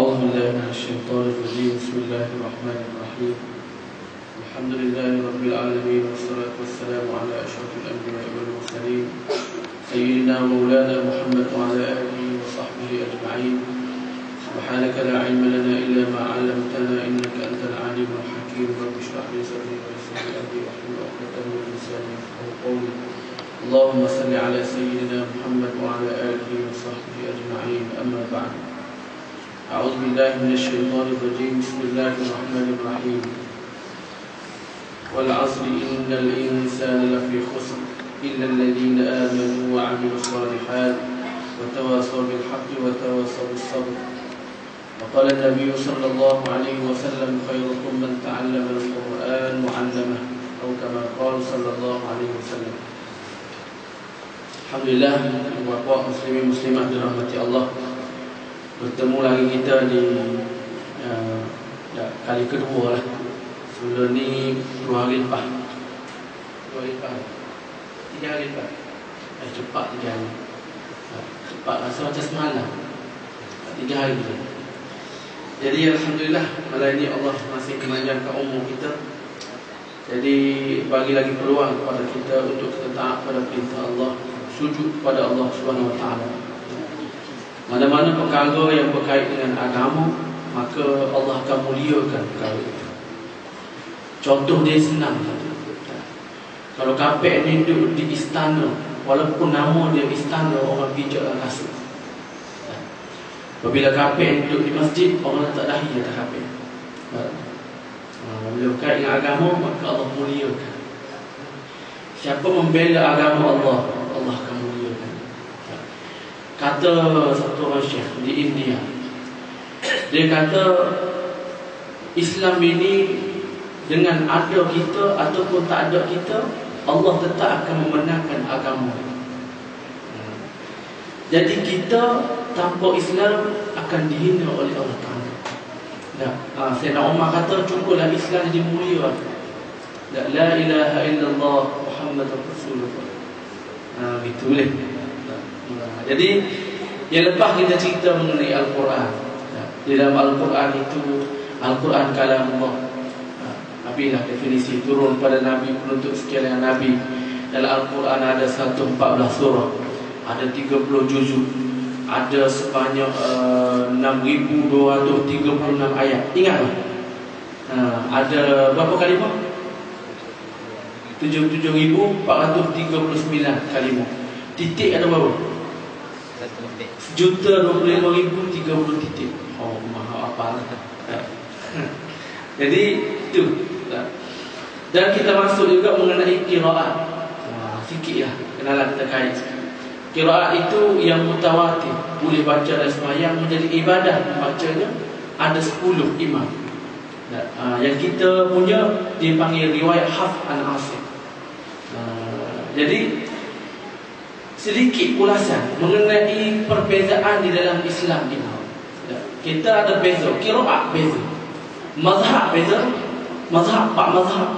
أعوذ بالله من الشيطان الرجيم. بسم الله الرحمن الرحيم. الحمد لله رب العالمين، والصلاة والسلام على أشرف الأنبياء والمرسلين سيدنا ومولانا محمد وعلى آله وصحبه أجمعين. سبحانك لا علم لنا إلا ما علمتنا إنك أنت العليم الحكيم. رب اشرح لي صدري ويسر لي أمري واحلل عقدة من لساني يفقهوا قولي. اللهم صل على سيدنا محمد وعلى آله وصحبه أجمعين. أما بعد، أعوذ بالله من الشيطان الرجيم. بسم الله الرحمن الرحيم. والعصر إن الإنسان لفي خسر إلا الذين آمنوا وعملوا الصالحات وتواصوا بالحق وتواصوا بالصبر. وقال النبي صلى الله عليه وسلم: خيركم من تعلم القرآن وعلمه، أو كما قال صلى الله عليه وسلم. Alhamdulillah, ibu-bapa muslimin muslimat dirahmati Allah, bertemu lagi kita di kali kedua lah. Sebelum ni 2 hari lepas, 3 hari lepas. Cepat 3 hari. Cepat rasa macam semalam, 3 hari je. Jadi Alhamdulillah, malam ini Allah masih memanjangkan umur kita. Jadi bagi lagi peluang kepada kita untuk kita taat pada perintah Allah, sujud kepada Allah Subhanahu Wa Taala. Mana-mana perkara yang berkait dengan agama, maka Allah akan muliakan perkara itu. Contoh dia senang saja. Kalau kapek ni duduk di istana, walaupun nama dia istana, orang pijakkan kasut. Apabila kapek duduk di masjid, orang letak dahi atas kapek. Bila berkait dengan agama, maka Allah muliakan. Siapa membela agama Allah, Allah akan muliakan. Kata satu orang syekh di India, dia kata Islam ini dengan ada kita ataupun tak ada kita, Allah tetap akan memenangkan agama. Jadi kita tanpa Islam akan dihina oleh Allah Ta'ala. Sayyidina Umar kata, cukulah Islam jadi mulia. La ilaha illallah Muhammadur Rasulullah. Gitu boleh. Jadi yang lepas kita cerita mengenai Al-Quran. Di dalam Al-Quran itu, Al-Quran kalam Allah. Nabi lah definisi, turun pada Nabi, penuntut sekalian Nabi. Dalam Al-Quran ada 114 surah, ada 30 juzuk, ada sebanyak 6,236 ayat. Ingatlah, ada berapa kalimah? 77,439 kalimah. Titik ada berapa? 1,025,030 titik. Oh, maha apa lah. Jadi itu. Dan kita masuk juga mengenai qiraat. Sikitlah kenalan terkait. Qiraat itu yang mutawatir, boleh baca dan sembahyang, menjadi ibadah membacanya. Ada 10 imam. Yang kita punya dipanggil riwayat Hafs an Asim. Jadi sedikit ulasan mengenai perbezaan di dalam Islam ini. Kita ada beza, qiraat beza, mazhab beza, mazhab 4 mazhab.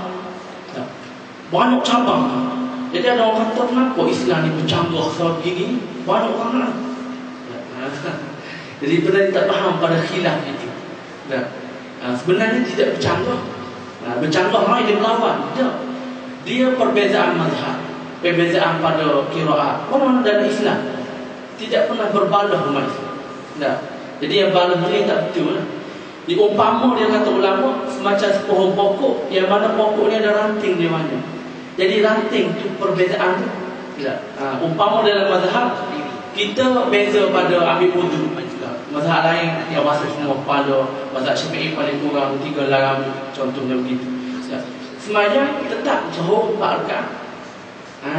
Banyak cabang. Jadi ada orang kata, kenapa Islam ni bercanggah sebegini? Banyak sangat. Jadi benar tak faham pada khilaf itu. Sebenarnya tidak bercanggah. Bercanggah mai dia melawan. Dia perbezaan mazhab, perbezaan pada qiraat. Mana dalam Islam tidak pernah berbalah umat Islam. Jadi yang balah ni tak betul. Diumpama dia kata ulama semacam sepohon pokok, yang mana pokok ni ada ranting di mana. Jadi ranting tu perbezaan tu. Umpama dalam mazhab kita beza pada ambil wudu. Mazhab lain yang basuh semua kepala, mazhab Syafi'i paling kurang 3 larang, contohnya begitu. Sembahyang tetap zuhur 4 rakaat.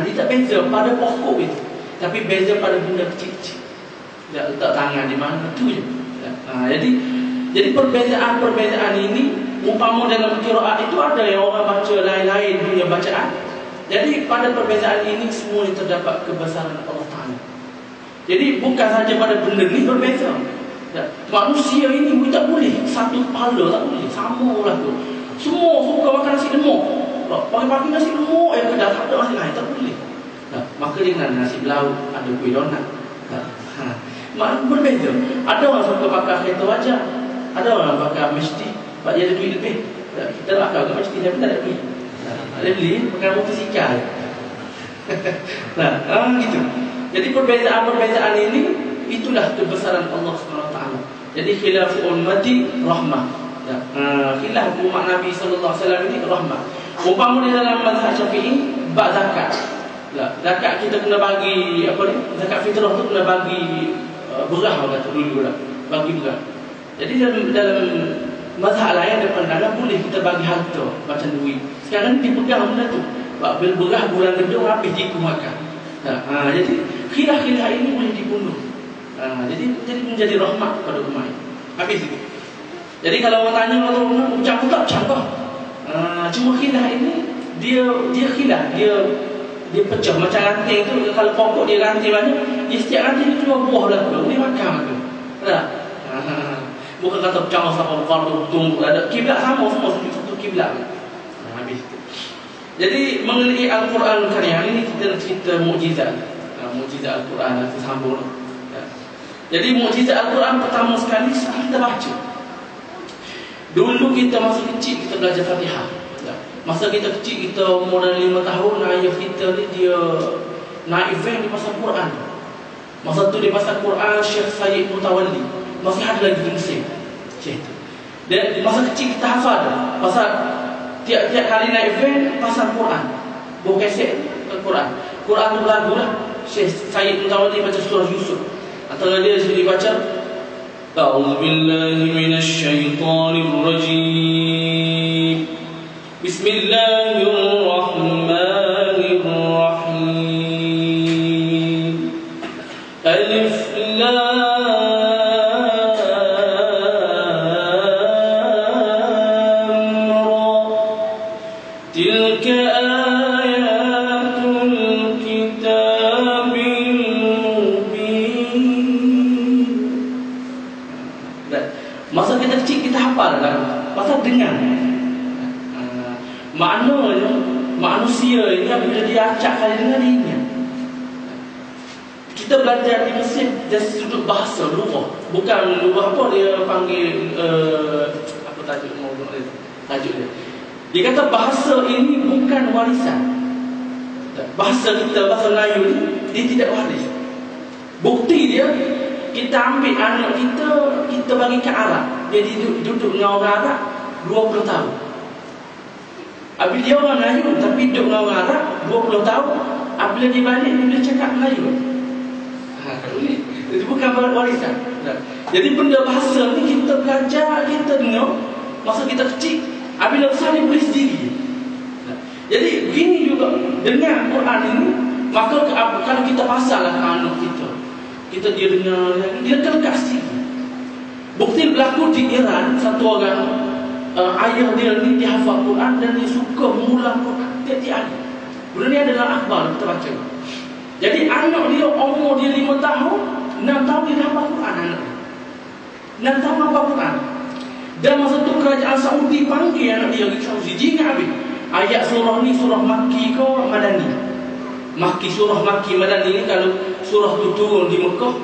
Dia tak beza pada pokok itu, tapi beza pada benda kecil-kecil. Dia letak tangan di mana tu je. Jadi perbezaan-perbezaan ini, umpama dalam qiraat itu ada yang orang baca lain-lain punya bacaan. Jadi pada perbezaan ini semuanya terdapat kebesaran Allah Ta'ala. Jadi bukan saja pada benda ni berbeza. Manusia ini tak boleh satu kepala, tak boleh sama lah tu. Semua suka makan nasi lemak. Pagi-pagi nasi lemak, yang kedai tak ada nasi lain, tak boleh. Maka dengan nasi belauk ada kuih donat. Berbeza. Ada orang suka pakai kereta wajah, ada orang pakai mesti, sebab dia ada duit lebih. Kita pakai ke mesti tapi tak ada duit. Ada beli pakai motosikal. Gitu. Jadi perbezaan ini itulah kebesaran Allah SWT. Jadi khilaf ummati rahmah. Khilaf umat Nabi sallallahu alaihi wasallam ini rahmah. Umpama di dalam mazhab Syafi'i bab zakat. Zakat kita kena bagi apa ni? Zakat fitrah tu kena bagi berah kata dulu lah. Bagi berah. Jadi dalam mazhab lain depan dalam boleh kita bagi harta macam duit. Sekarang dipegang benda tu. Sebab bila berah bulan kedua habis jiku makan. Jadi khilaf-khilaf ini boleh dibunuh. Jadi menjadi rahmat pada umat. Habis itu. Jadi kalau orang tanya kalau orang campur tak campur. Cuma khilaf ini dia khilaf, dia pecah macam ranting tu. Kalau pokok dia ranting banyak, dia setiap ranting dia keluar buah lah tu, dia makan tu. Tak? Bukan kata pecah sama fardu tumbuh ada kiblat sama semua satu kiblat. Habis itu. Jadi mengenai Al-Quran Karim ini kita cerita mukjizat. Mukjizat Al-Quran itu sambung. Jadi mukjizat Al-Quran pertama sekali kita baca. Dulu kita masih kecil kita belajar Fatihah. Masa kita kecil kita umur 5 tahun, ayah kita ni dia naik van di pasar Quran. Masa tu di pasar Quran Syekh Sayyid Mutawalli masih ada lagi di Mesir. Dan masa kecil kita hafal pasal tiap kali naik van pasar Quran. Bawa kaset Quran. Quran tu lagu lah. Syekh Sayyid Mutawalli baca surah Yusuf. Antara dia sendiri baca A'udzu billahi minasy syaithanir rajim. Bismillahirrahmanirrahim. Alif lam ra. Tilka ayatul kitabil mubin. Masa kita kecil kita hafal kan? Masa dengar. Maknanya manusia ini bila dia acak kali dengar dia ingat. Kita belajar di Mesir dari sudut bahasa lughah. Bukan lughah apa dia panggil apa tajuk dia. Dia kata bahasa ini bukan warisan. Bahasa kita, bahasa Melayu ni dia tidak waris. Bukti dia kita ambil anak kita bagi ke Arab. Dia duduk dengan orang Arab 20 tahun. Habis dia orang Melayu tapi duduk dengan orang Arab 20 tahun. Apabila dia balik dia boleh cakap Melayu. Itu bukan warisan. Jadi benda bahasa ni kita belajar, kita dengar masa kita kecil. Apabila besar dia boleh sendiri. Jadi begini juga dengan Quran ini. Maka kalau kita pasanglah ke anak kita dia dengar, dia terlekat sendiri. Bukti berlaku di Iran, satu orang ayah dia ni dia hafal Quran dan dia suka mengulang Quran tiap-tiap hari. Benda ni adalah akhbar kita baca. Jadi anak dia umur dia 5 tahun, 6 tahun dia dah hafal Quran anak dia. 6 tahun hafal Quran. Dan masa tu kerajaan Saudi panggil anak dia pergi Saudi. Dia ingat habis. Ayat surah ni surah Makki ke Madani? Makki, surah Makki Madani ni kalau surah tu turun di Mekah,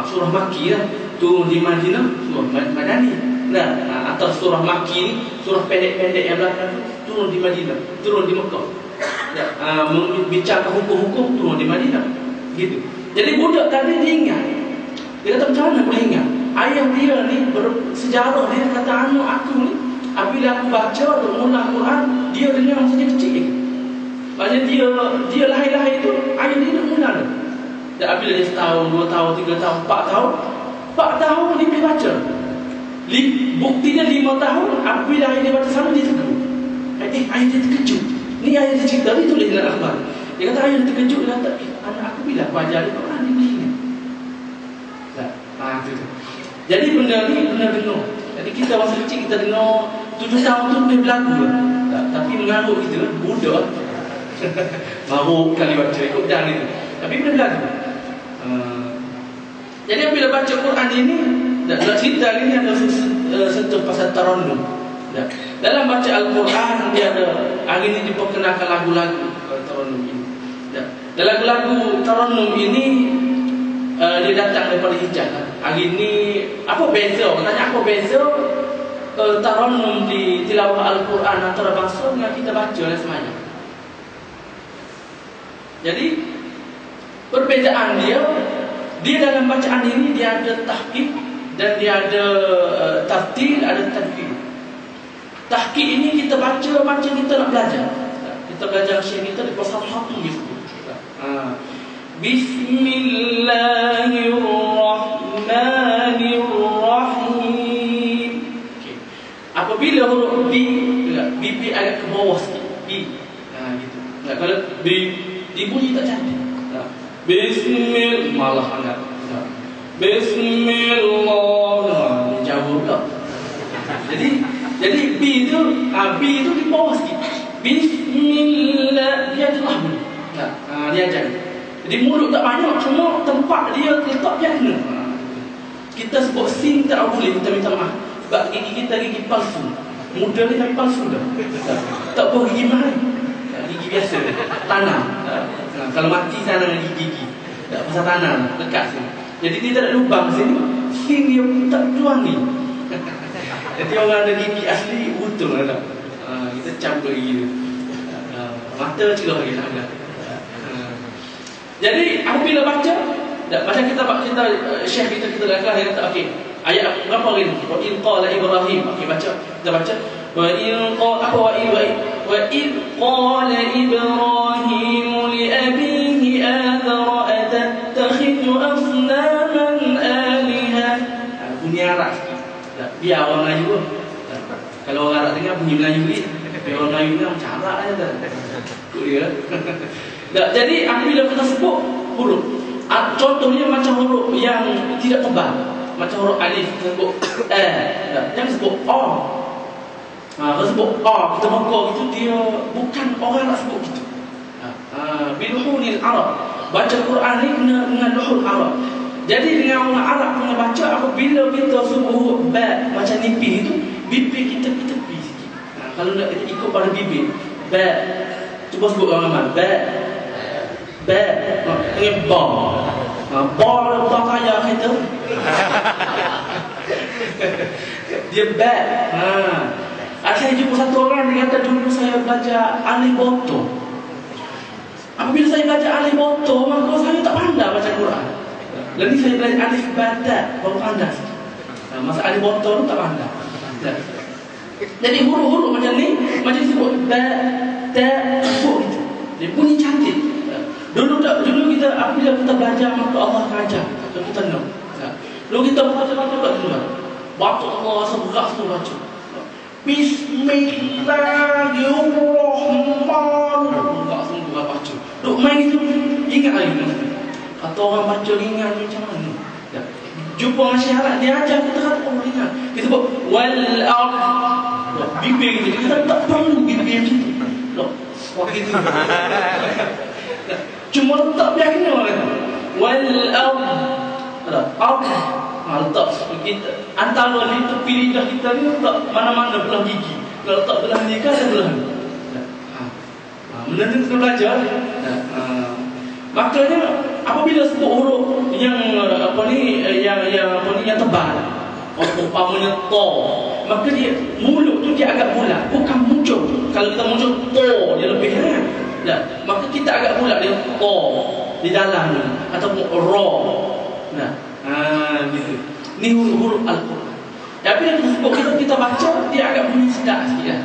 surah Makki lah. Turun di Madinah, surah Madani. Atau surah Makki ni, surah pendek-pendek yang belakang tu turun di Madinah, turun di Mekah. Bincangkan hukum-hukum turun di Madinah. Gitu. Jadi budak tadi dia ingat. Dia kata macam mana boleh ingat? Ayah dia ni sejarah dia kata anak aku ni apabila aku baca atau mengulang Quran dia dengar masa dia kecil. Maksudnya dia lahir-lahir tu ayah dia nak mengulang. Dan apabila dia setahun, 2 tahun, 3 tahun, 4 tahun dia boleh baca. Bukti dia 5 tahun apabila ayah dia baca sama dia terkejut. Ayah dia terkejut. Ni ayah dia cerita ni tulis dalam akhbar. Dia kata ayah dia terkejut. Dia kata anak aku bila aku ajar dia Quran dia boleh ingat. Jadi benda ni benar dengar. Jadi kita masa kecil kita dengar 7 tahun tu boleh berlaku. Tapi mengarut kita budak. Maruk kali baca ikut dan itu. Tapi boleh berlaku. Jadi bila baca Quran ini, dalam cerita ini ada sentuh pasal tarannum. Dalam baca Al-Quran dia ada hari ini diperkenalkan lagu-lagu tarannum ini. Dan lagu-lagu tarannum ini dia datang daripada Hijaz. Hari ni apa beza? Tanya apa beza tarannum di tilawah Al-Quran antara bangsa dengan kita baca dan semayang. Jadi perbezaan dia dalam bacaan ini dia ada tahqiq dan dia ada tartil, ada tanqih. Tahqiq ini kita baca kita nak belajar. Kita belajar syekh kita di satu-satu gitu. Bismillahirrahmanirrahim. Okay. Apabila huruf B agak ke bawah sikit. B. Gitu. Kalau B dibunyi tak cantik. Bismillah malah agak. Bismillah jauh pula. Jadi B itu di bawah sikit. Bismillah dia telah bunyi. Dia ajar. Jadi mulut tak banyak, cuma tempat dia letak dia kena. Kita sebut sin tak boleh, kita minta maaf. Sebab gigi kita gigi palsu. Muda ni tapi palsu dah. Tak boleh gigi mahal. Gigi biasa, tanam. Kalau mati sana dengan gigi. Tak pasal tanam, dekat sini. Jadi dia tak ada lubang sini. Sin dia tak keluar ni. Jadi orang ada gigi asli utuh lah. Kita campur gigi dia. Mata celah lagi sangat. Jadi apabila baca kita syekh kita gagal dia kata okey, ayat berapa lagi? Wa in qala Ibrahim. Okey baca. Kita baca wa in qala Ibrahim li abihi adhara atattakhidhu asnaman alaha. Bunyi Arab. Biar orang Melayu. Kalau orang Arab dengar bunyi Melayu ni, biar orang Melayu ni macam Arab aja dah. Ikut dia. Jadi apabila kita sebut huruf, contohnya macam huruf yang tidak tebal, macam huruf alif kita sebut jangan sebut o. Kalau sebut o kita buka gitu, dia bukan orang nak sebut gitu. Biluhunil Arab, baca Quran ni dengan luhul Arab. Jadi dengan orang Arab punya baca, apabila kita sebut huruf ba macam nipis itu, bibir kita tepi sikit. Kalau nak ikut pada bibir ba, cuba sebut orang ba dengan ba. Ba bukan kaya kita. Dia ba. Saya jumpa satu orang dia kata dulu saya belajar alif boto. Apabila saya belajar alif boto, maka saya tak pandai baca Quran. Lagi saya belajar alif bata baru pandai. Masa alif boto tu tak pandai. Jadi huruf-huruf macam ni macam disebut ba ta bu gitu. Dia bunyi cantik. Dulu kita apabila kita belajar maka Allah akan ajar kita nak. Dulu kita baca dulu. Baca Allah seberat semua baca. Bismillahirrahmanirrahim. Tak semua baca. Duk main itu ingat lagi. Kata orang baca ingat macam mana? Jumpa masyarakat dia ajar kita kata orang ingat. Kita sebut wal ard. Bibir kita tak perlu bibir macam tu. Loh, waktu itu. Cuma letak biar kena orang wal ard. Letak kita antara ni tepi lidah kita ni letak mana-mana belah gigi. Kalau letak belah ni kan ada belah ni. Benda tu kita belajar. Maknanya apabila sebut huruf yang yang tebal, umpamanya to, maka dia mulut tu dia agak bulat, bukan muncul. Kalau kita muncul to dia lebih kan. Maka kita agak bulat dia to di dalam ni ataupun ra. Gitu. Ni huruf Al-Quran. Tapi yang sebut kita baca dia agak bunyi sedap sikit lah.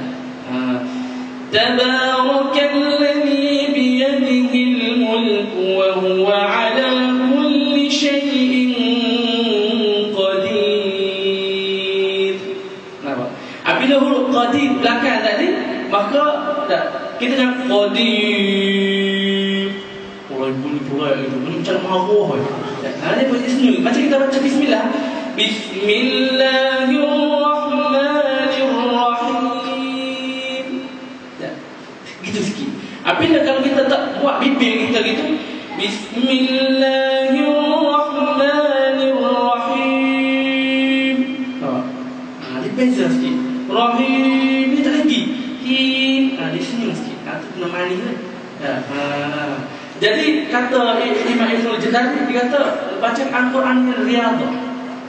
Tabarakalladzi biyadihil mulku wa huwa ala kulli syai'in qadir. Nampak? Apabila huruf qadir belakang tadi, maka kita jangan qadir. Orang bunyi itu macam marah. Ini bunyi senyum. Macam kita baca bismillah. Bismillahirrahmanirrahim. Gitu sikit. Apabila kalau kita tak buat bibir kita gitu, Bismillahirrahmanirrahim. Dia beza sikit. Rahim ni tak lagi. Him. Dia senyum sikit. Itu kena mani kan. Jadi kata Imam Ibnul Jazari, dia kata baca Al-Quran ni riyadhah.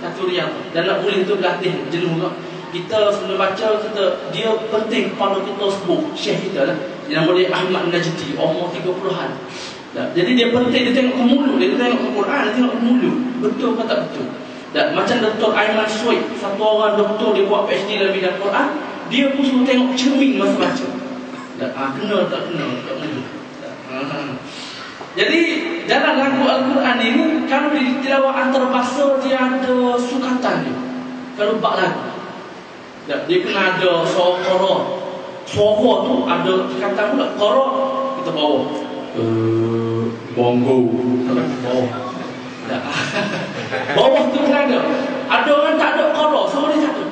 Satu riyadhah. Dan nak boleh tu berlatih jenuh tak? Kita sebelum baca, dia penting kepada kita sebut syekh kita lah. Yang nama dia Ahmad Najdi, umur 30-an. Jadi dia penting, dia tengok ke mulut, dia tengok ke Quran, dia tengok ke mulut. Betul ke tak betul? Dan macam Dr. Aiman Suhaib, satu orang doktor, dia buat PhD dalam bidang Quran, dia pun suruh tengok cermin masa baca. Kena tak kena kat mulut. Jadi dalam lagu Al-Quran ini, kalau ditilawah antarabangsa, dia ada sukatan dia. Kalau bak lagu, dia kena ada suara qara. Suara tu ada kata pula qara, kita bawa bongo bawah. Bawah tu kena ada. Ada orang tak ada qara, suara dia tak ada.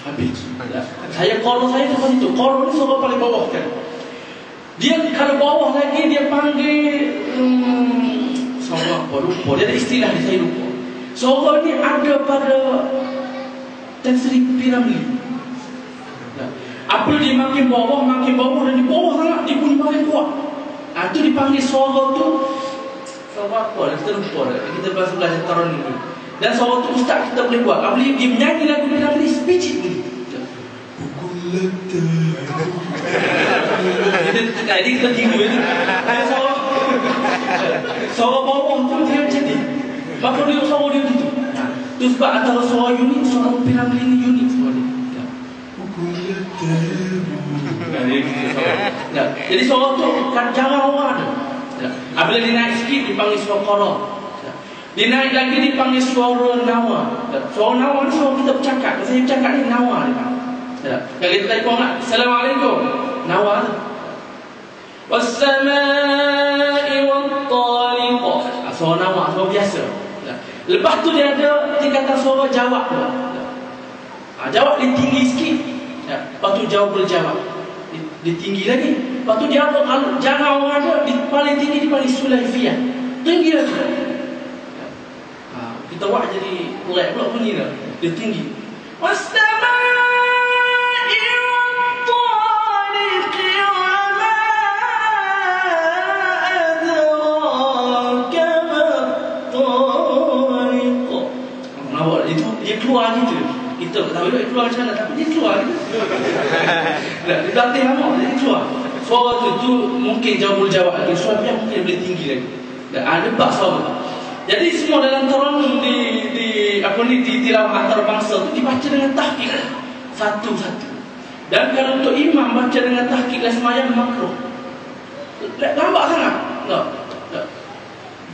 Habis. Saya qara saya seperti itu. Qara ni suara paling bawah kan. Dia kalau bawah lagi dia panggil suara apa lupa. Dia ada istilah ni saya lupa. Suara ni ada pada Tan Sri P. Ramlee. Apabila dia makin bawah dan di bawah sangat dia bunyi makin kuat. Itu dipanggil suara tu suara apa? Kita lupa dah. Kita belajar taran ni. Dan suara tu ustaz kita boleh buat. Apabila dia menyanyi lagu P. Ramlee sebiji bunyi. Jadi kita tiru itu. Suara bawah tu dia macam ni. Maka dia suara dia gitu. Itu sebab antara suara unik, suara P. Ramlee ni unik suara dia. Jadi suara tu kan jarang orang ada. Apabila dia naik sikit dipanggil suara qara. Dia naik lagi dipanggil suara nawa. Suara nawa ni suara kita bercakap. Saya bercakap ni nawa dia. Kalau kita tadi puan nak Assalamualaikum, nawa tu. Wassama'i wattariq. Suara nawa, suara biasa. Lepas tu dia ada tingkatan suara jawab tu. Jawab dia tinggi sikit. Lepas tu jawab berjawab. Dia tinggi lagi. Lepas tu dia ada, kalau jarang orang ada, dia paling tinggi dia paling sulaifiyah. Tinggi lagi. Kita buat jadi rap pula bunyi dah. Dia tinggi. Wassama'i dia keluar gitu. Kita tak tahu dia keluar macam mana, tapi dia keluar gitu. Dia latih lama, dia keluar. Suara tu mungkin jawab lagi. Suara dia mungkin boleh tinggi lagi. Ada bak suara. Jadi semua dalam taranum di tilawah antarabangsa tu dibaca dengan tahqiq satu-satu. Dan kalau untuk imam baca dengan tahqiq dan semayang makruh. Lambat sangat. Tak.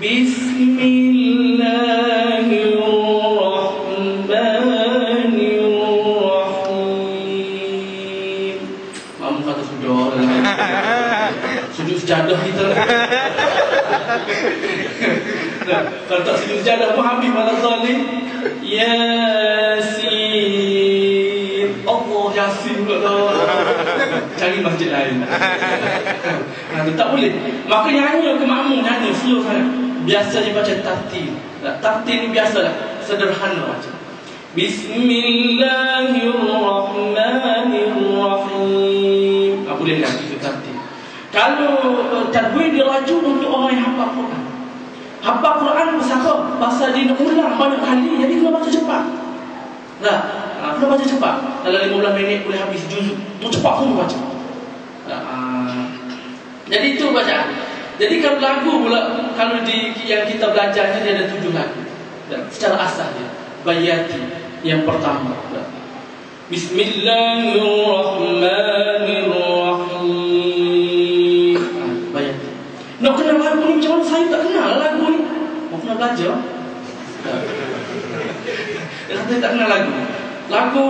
Bismillahirrahmanirrahim. Mamu kata sudah sujud sejadah kita. Kalau tak sujud sejadah pun habis malam zalim. Yasin. Allah Yasin pula. Cari masjid lain. Tak boleh. Maka nyanyi ke makmum, nyanyi slow sangat. Biasa dia baca tartil. Tartil ni biasalah, sederhana baca. Bismillahirrahmanirrahim. Boleh lah itu tartil. Kalau tajwid dia laju untuk orang yang hafal Quran. Hafal Quran pasal dia nak ulang banyak kali, jadi kena baca cepat. Kena baca cepat. Dalam 15 minit boleh habis juzuk. Tu cepat semua baca. Jadi itu bacaan. Jadi kalau lagu pula, kalau yang kita belajar ni dia ada 7 lagu. Secara asal dia Bayati yang pertama. Bismillahirrahmanirrahim. Bayati. Nak kenal lagu ni macam mana? Saya tak kenal lagu ni. Mau kena belajar. Dia kata tak kenal lagu. Lagu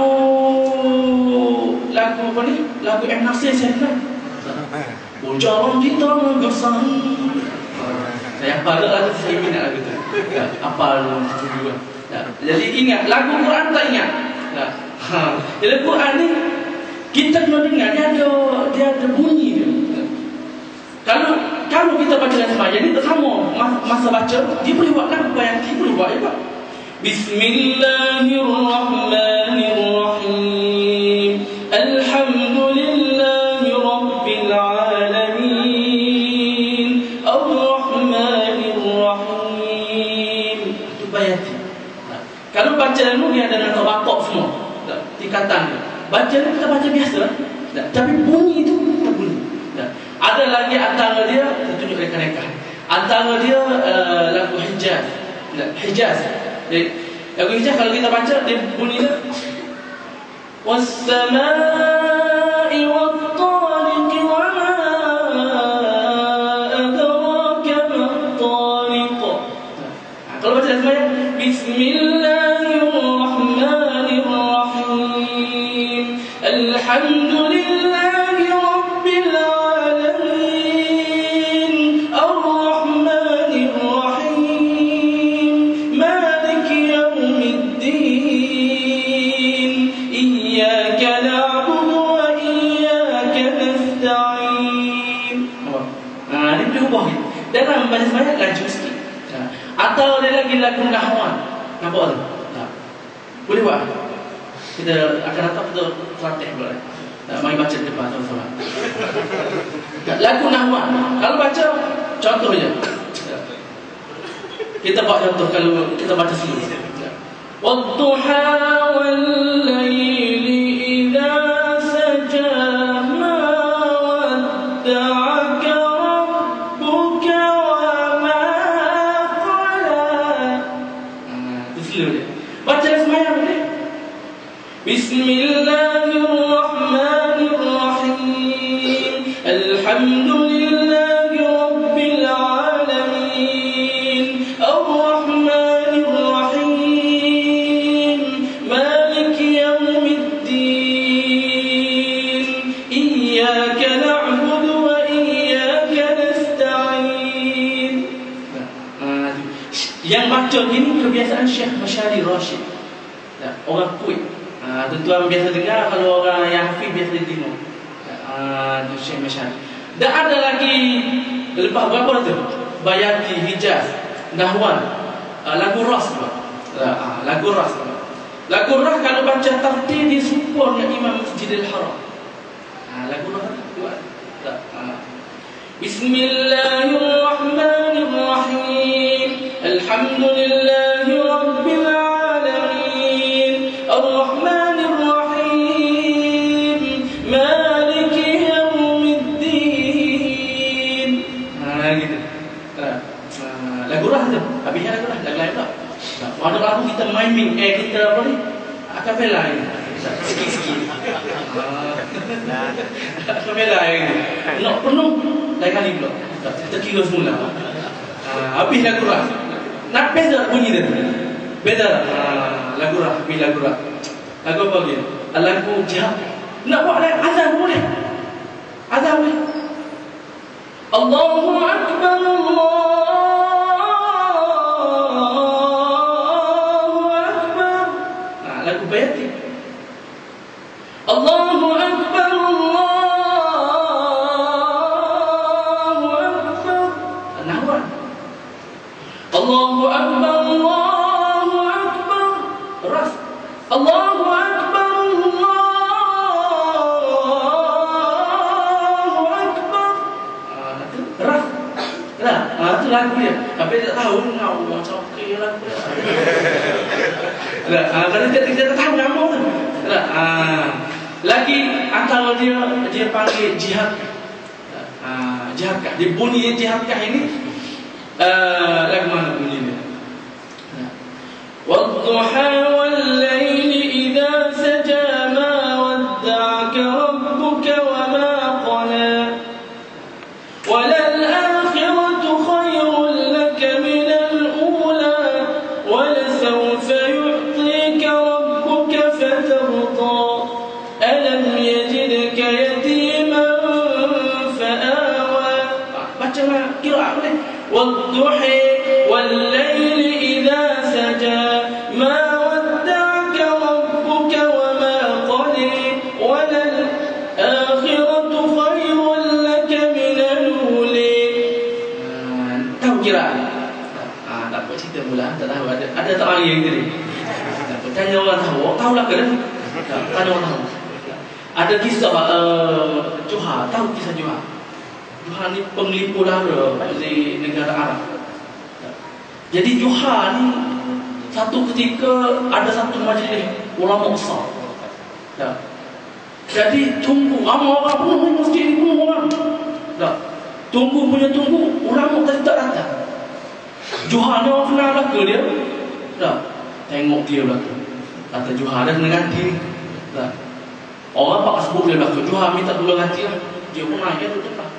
apa ni? Lagu M. Nasir saya kenal. Jalan kita menggesang. Saya hafal lagu, saya minat lagu tu. Hafal tu juga. Jadi ingat, lagu Quran tak ingat. Jadi Quran ni kita kena dengar, dia ada bunyi dia. Kalau kita baca dengan sembahyang ni tak sama. Masa baca, dia boleh buat lagu bayang, dia boleh buat juga. Bismillahirrahmanirrahim. Alhamdulillahi Rabbil Kalau baca ni dia ada nama wakaf semua, tingkatan dia. Baca ni kita baca biasa, tapi bunyi itu tak bunyi. Ada lagi antara dia tertunjuk reka-reka. Antara dia lagu Hijaz. Hijaz. Lagu Hijaz kalau kita baca dia bunyinya was-samaa'i wat-tariqi wa ma adraka mat-tariq. Kalau baca semuanya Bismillahirrahmanirrahim. Alhamdulillahi rabbil alamin. Ar-Rahmanir Rahim. Maliki yaumiddin. Iyyaka na'budu wa iyyaka nasta'in. Ini berubah. Dalam baca semuanya laju sikit. Atau ada lagi lagu nahwan. Nampak tak? Tak. Boleh buat? Kita akan datang betul Fatih boleh. Tak, mari baca di depan sama-sama. Lagu nahwan. Kalau baca, contoh je. Kita buat contoh kalau kita baca sendiri. Wadduha wal-layli idza saja ma wadda'aka rabbuka wa ma qala. Slow dia. Baca semayang boleh. Bismillahirrahmanirrahim. Alhamdulillahi rabbil alamin. Ar-Rahmanir Rahim. Maliki yaumiddin. Iyyaka na'budu wa iyyaka nasta'in. Yang baca gini kebiasaan Syekh Masyari Rashid. Orang Kuwait. Tuan-tuan biasa dengar, kalau orang yang hafiz biasa tengok. Itu Syekh Masyari. Dan ada lagi lepas berapa tu? Bayati, Hijaz, Nahwan, lagu Ras juga. Lagu Ras juga. Lagu Ras kalau baca tartil dia serupa dengan Imam Masjidil Haram. Lagu Ras buat. Bismillahirrahmanirrahim. Alhamdulillahi rabbil alamin. Ar-Rahmanir Rahim. Maliki yaumiddin. Gitu. Lagu Ras tu. Habisnya lagu Ras, lagu lain tak. Ada lagu kita miming, kita apa ni? Akapela ni. Sikit-sikit. Akapela ni. Nak penuh lain kali pula. Kita kira semula. Habis lagu Ras. Nak beza bunyi dia. Beza lagu Ras, habis lagu Ras. Lagu apa lagi? Lagu jihad. Nak buat azan boleh. Azan boleh. Allahu Akbar, Allahu Akbar. Lagu Bayati. Allahu Akbar, Allahu Akbar. Nahwan. Allahu Akbar, Allahu Akbar. Ras. Allahu Akbar, Allahu Akbar. Ras. Itu lagu dia. Tapi tak tahu ngau macam okey lagu dia. Kalau kita tak tahu nama tu. Lagi antara dia panggil jihad. Jihadkah. Dia bunyi jihadkah ini lagu mana bunyinya? Wadduha wal-layli idza saja ma wadda'aka rabbuka wa ma qala. Walal-akhiratu khayrun laka minal-ula wa lasawfa yu'tika rabbuka fatarda. Alam yajidka yatiman fa'awa. Bacalah qiraat boleh. Wadduha wal-layli idza saja ma wadda'aka rabbuka wa ma qala. Walal-akhiratu khayrun laka minal-ula. Tahu qiraat? Tak apa cerita pula, tak tahu ada tak orang yang tadi. Tanya orang tahu, tahulah ke? Tanya orang tahu. Ada kisah Johar, tahu kisah Johar? Johar ni penglipu lara di negara Arab. Jadi Johar ni satu ketika ada satu majlis ulama besar. Ya. Jadi tunggu, ramai orang penuh masjid ni, penuh orang. Ya. Tunggu punya tunggu, ulama tadi tak datang. Juhal ni orang kenal belaka dia. Ya. Tengok dia belaka. Kata Juhal dah kena ganti. Ya. Orang pak sebut dia belaka, Juhal minta tolong ganti lah. Dia pun naik duduk depan.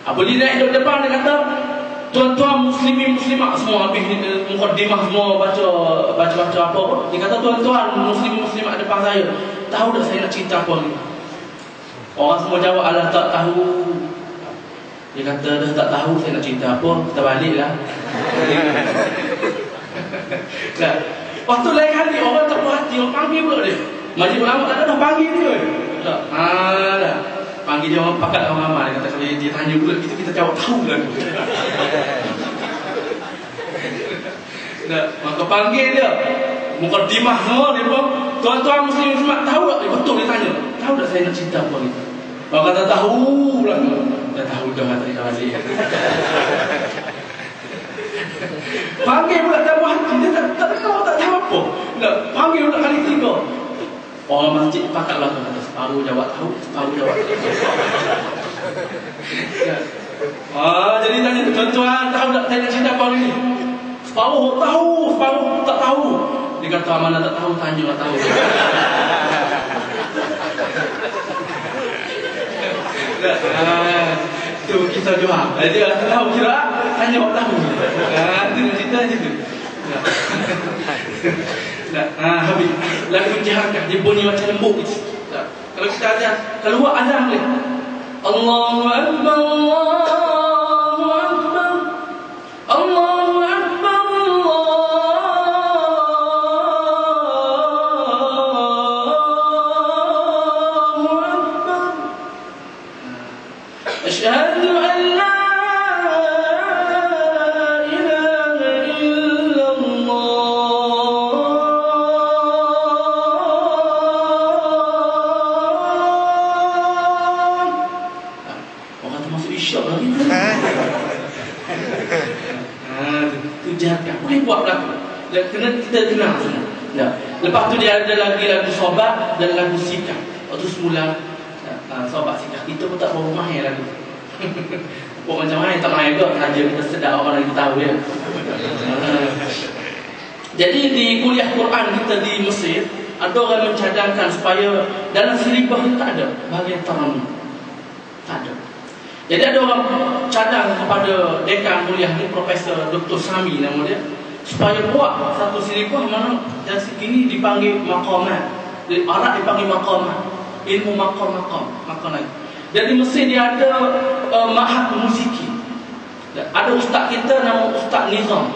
Apa dia naik duduk depan, dia kata, tuan-tuan muslimin muslimat semua, habis mukaddimah semua baca-baca apa. Dia kata, tuan-tuan muslimin muslimat depan saya, tahu tak saya nak cerita apa ni? Orang semua jawab, alah tak tahu. Dia kata, dah tak tahu saya nak cerita apa, kita baliklah. Nah, waktu lain kali orang tak puas hati, orang panggil pula dia. Majlis ulama tak ada, dah panggil dia. Dah. Panggil dia orang pakat orang ramai. Dia kata kalau dia tanya pula gitu, kita jawab tahu lah. Maka panggil dia, mukaddimah semua dia pun, tuan-tuan muslim muslimat tahu tak? Betul dia tanya, tahu tak saya nak cerita apa ni? Orang kata tahu lah. Dah tahu dah kata dia balik. Panggil pula tak buat hati, dia tak tahu apa. Panggil pula kali 3. Orang masjid pakatlah tu, kata separuh jawab tahu, separuh jawab tak tahu. Jadi tanya tuan-tuan tahu tak saya nak cerita apa ni? Separuh tahu, separuh tak tahu. Dia kata mana tak tahu, tanya lah tahu. Itu kisah Juhal. Dia tahu kira, tanya orang tahu. Itu cerita je tu. Habis lagu jihad dia bunyi macam lembut gitu. Kalau kita ada keluar azan boleh. Allahu akbar, Allahu akbar, Allahu akbar, Allahu akbar. Asyhadu an la boleh buat lagu. Kita kenal semua. Ya. Lepas tu dia ada lagi lagu sobat dan lagu sikap. Waktu semula sobat sikap kita pun tak berapa mahir lagu. Buat macam main tak mahir kot, saja kita sedar orang lagi tahu ya. Jadi di kuliah Quran kita di Mesir, ada orang mencadangkan supaya dalam silibus itu tak ada bahagian taranum. Tak ada. Jadi ada orang cadang kepada dekan kuliah ni, Profesor Dr. Sami nama dia, supaya buat satu silibus mana yang segini dipanggil maqamat. Di Arab dipanggil maqamat. Ilmu maqam lagi. Dan di Mesir dia ada ma'had musiki. Ada ustaz kita nama Ustaz Nizam.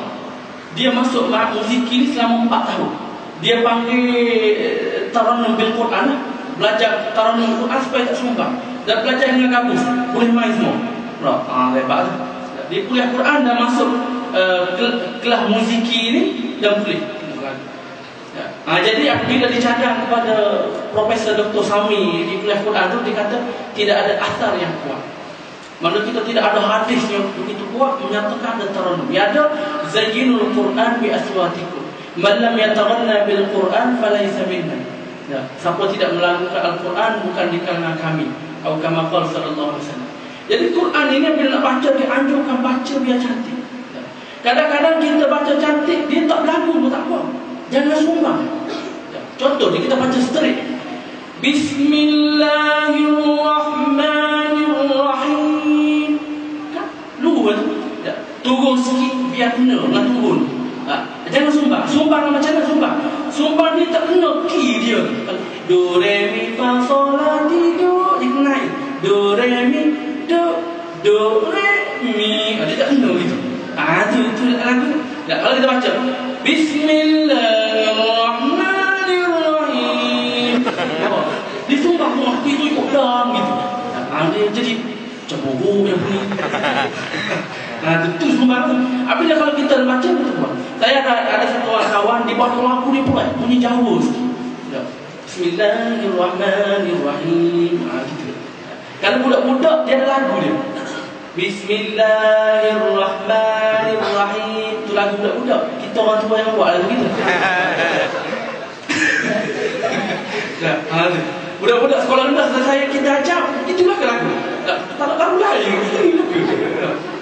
Dia masuk ma'had musiki ni selama 4 tahun. Dia panggil taranum bil Quran, belajar taranum Quran supaya tak sumbang. Dan belajar dengan kamus, boleh main semua. Lepas tu di kuliah Quran dah masuk kelas musiki ni dan boleh. Jadi apabila dicadang kepada Profesor Dr. Sami di kuliah Quran tu, dia kata tidak ada asar yang kuat. Maksudnya kita tidak ada hadis yang begitu kuat menyatakan ada taranum. Ya ada zayyinul Quran bi aswatikum. Man lam yataghanna bil Quran falaysa minna. Ya, siapa tidak melakukan Al-Quran bukan di kalangan kami. Atau kama qala sallallahu alaihi wasallam. Jadi Quran ini bila nak baca dianjurkan baca biar cantik. Kadang-kadang kita baca cantik dia tak berlagu pun tak apa. Jangan sumbang. Contoh ni kita baca straight. Bismillahirrahmanirrahim. Luar tu. Turun sikit biar kena dengan turun. Jangan sumbang. Sumbang macam mana sumbang? Sumbang ni tak kena key dia. Do re mi fa sol la ti do, dia naik. Do re mi do re mi. Dia tak kena gitu. Tu lagu. Kalau kita baca Bismillahirrahmanirrahim. Dia sumbang tu itu ikut dalam gitu. Dia jadi cemburu yang bunyi. Itu sumbang tu. Apabila kalau kita baca betul buat. Saya ada satu orang kawan di bawah lagu ni pula bunyi Jawa sikit. Bismillahirrahmanirrahim. Gitu. Kalau budak-budak dia ada lagu dia. Bismillahirrahmanirrahim. Itu lagu budak-budak. kita orang tua yang buat lagu kita. Nah, budak-budak sekolah rendah saya kita ajar, itulah lagu. Tak lagu lain.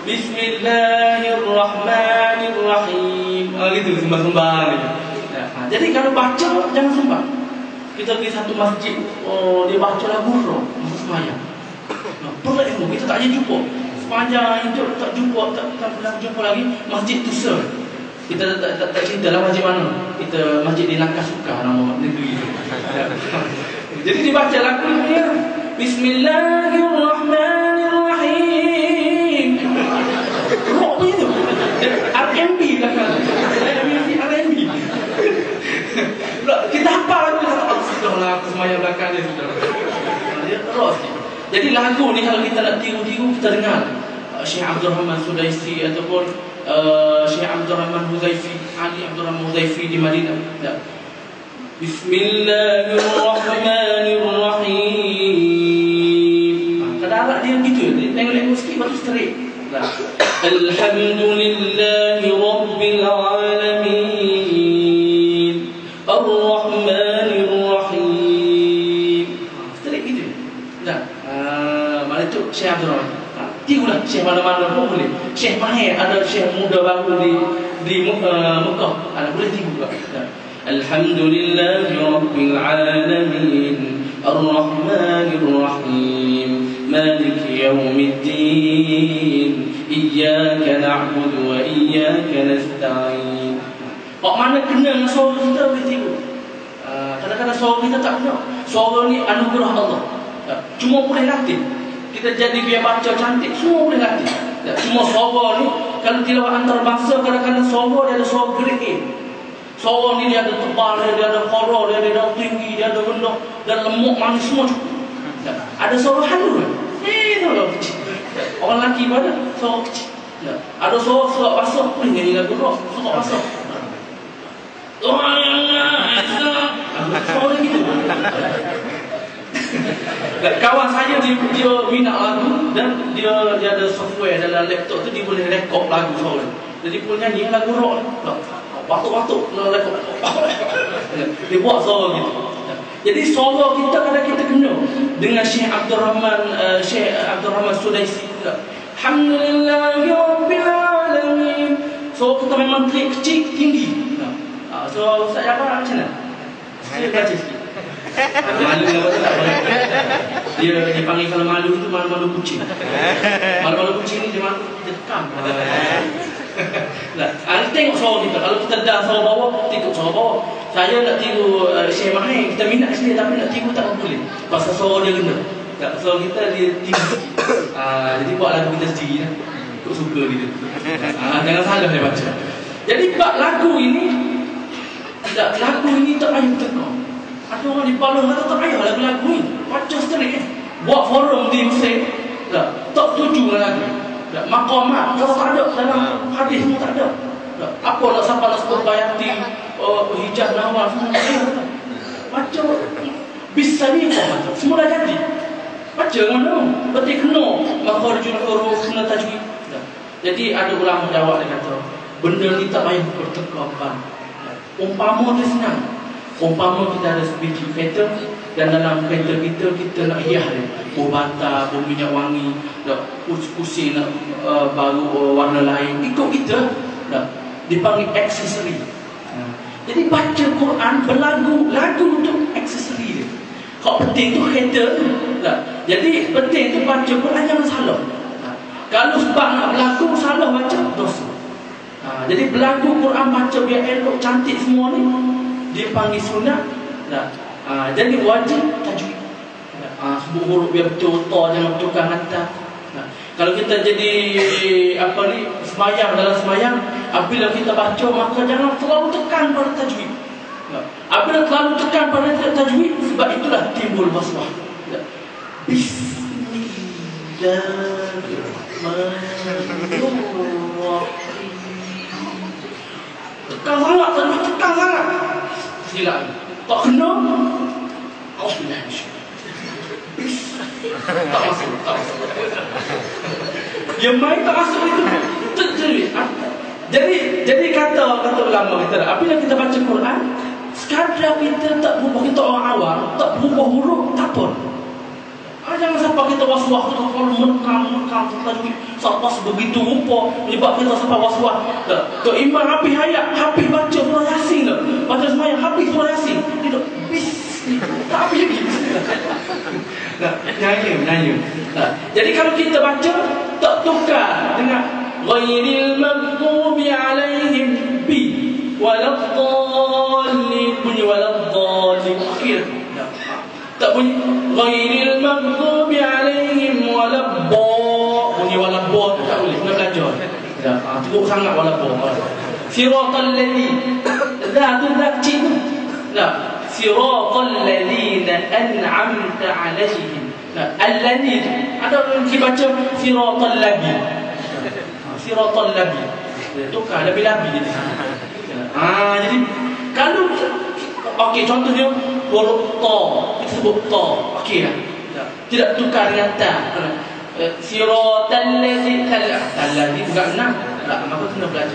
Bismillahirrahmanirrahim. Gitu sembah-sembah ni. Jadi kalau baca jangan sumpah. Kita pergi satu masjid, dia baca lagu rock masa sembahyang. Perlu ilmu, kita tak payah jumpa. Sepanjang hidup tak jumpa, tak pernah jumpa lagi masjid tu sir. Kita tak cerita lah masjid mana. Kita masjid di Nakasuka nama negeri itu. Jadi dibaca lagu ni, Bismillahirrahmanirrahim. Rock ni tu. R&B lah kan. R&B. Kita hafal lagu lah semuanya belakang dia sudah. Dia terus. Jadi lagu ni kalau kita nak tiru-tiru kita dengar Syekh Abdul Rahman Sudaisi ataupun Syekh Abdul Rahman Huzaifi, Ali Abdul Rahman Huzaifi di Madinah. Bismillahirrahmanirrahim. Kadang-kadang dia gitu, dia tengok sikit baru straight. Alhamdulillahi Rabbil Alamin Ar-Rahmanir-Rahim. Straight gitu. Mana tu Syekh Abdul Rahman. Tirulah Syekh mana-mana pun boleh. Syekh Mahir ada Syekh muda baru di Mekah. Ada boleh tiru juga. Alhamdulillahi Rabbil Alamin Ar-Rahmanir-Rahim Maliki Yawmiddin Iyyaka na'budu wa iyyaka nasta'in. Kok mana kena dengan suara kita boleh tiru. Kadang-kadang suara kita tak kena. Suara ni anugerah Allah. Cuma boleh latih. Kita jadi biar baca cantik, semua boleh latih. Semua suara ni kalau tilawah antarabangsa kadang-kadang suara dia ada suara grade. Suara ni dia ada tebal, dia ada koror, dia ada tinggi, dia ada rendah, dan lemuk, manis semua cukup. Ada suara halus. Suara kecil. Orang lelaki pun ada suara kecil. Ada suara basuh pun nyanyi lagu rock, suara basuh. Suara gitu. Kawan saya dia minat lagu dan dia ada software dalam laptop tu dia boleh rekod lagu suara. Jadi pun nyanyi lagu rock ni. Batuk-batuk rekod. Dia buat suara gitu. Jadi suara kita kadang kita kena dengan Syekh Abdul Rahman Sudaisi. Alhamdulillahirabbil alamin. Suara kita memang kecil tinggi. So Ustaz Jafar macam mana? Dia baca sikit. Malu apa tak boleh. Dia panggil kalau malu tu malu-malu kucing. Malu-malu kucing ni dia malu dia tekam. Tengok suara kita. Kalau kita dah suara bawah, tengok suara bawah. Saya nak tiru Syekh Mahir, kita minat sini tapi nak tiru tak boleh. Pasal suara dia kena. Suara kita dia tinggi sikit. Jadi buat lagu kita sendiri lah. Kau suka dia. Jangan salah dia baca. Jadi buat lagu ini tak payah tekam. Ada orang di Palung kata tak payah lagu-lagu ni. Baca straight. Buat forum di Mesir. Tak setuju dengan lagu. Maqamat kalau tak ada dalam hadis semua tak ada. Apa nak siapa nak sebut bayati hijab nawal semua tak ada. Baca bisa ni semua dah jadi. Baca mana? Berarti kena makharijul huruf, kena tajwid. Jadi ada ulama jawab dia kata benda ni tak payah bertekapan. Umpama dia senang. Umpama kita ada sebiji kereta dan dalam kereta kita nak hias dia bata, minyak wangi, nak pusing nak baru warna lain, ikut kita dipanggil aksesori. Jadi baca Quran berlagu, lagu untuk aksesori dia. Kau penting tu kereta tu. Jadi penting tu baca Quran jangan salah. Kalau sebab nak berlagu salah baca dosa. Jadi berlagu Quran baca biar elok cantik semua ni dia panggil sunat. Jadi wajib tajwid. Sebut huruf biar betul, jangan tukar hantar. Kalau kita jadi semayang dalam semayang, apabila kita baca maka jangan terlalu tekan pada tajwid. Apabila terlalu tekan pada tajwid, sebab itulah timbul waswah. Bismillahirrahmanirrahim. Tekan sangat, tekan sangat. Silap. Tak kena. Auzubillahi. Tak masuk. Dia main tak masuk itu. Terjadi. Jadi kata ulama kita, apabila kita baca Quran, sekadar kita tak berubah, kita orang awam tak berubah huruf tak pun. Jangan sampai kita was-was, kita kalau menekan tajwid sampai begitu rupa menyebab kita sampai was-was. Tok Imam habis ayat, habis baca surah Yasin dah. Baca sembahyang habis surah Yasin. Dia dok bis. Tak habis lagi. Nyanyi. Jadi kalau kita baca tak tukar dengan ghairil maghdubi alaihim bi waladdallin, bunyi waladdallin akhir. Tak bunyi ghairil maghdubi alaihim walabba, bunyi walabba tu tak boleh, kena belajar. Teruk sangat walabba. Siratal ladzi, dah tu dah kecil tu. Nah, siratal ladzina an'amta alaihim. Nah, alladzi ada orang baca siratal ladzi. Siratal ladzi. Tukar lebih-lebih jadi. Jadi kalau okey, contohnya huruf ta, kita sebut ta, okey lah. Tidak tukar dengan ta. Siratal ladzi, bukan enam. Tak, maka kena belajar.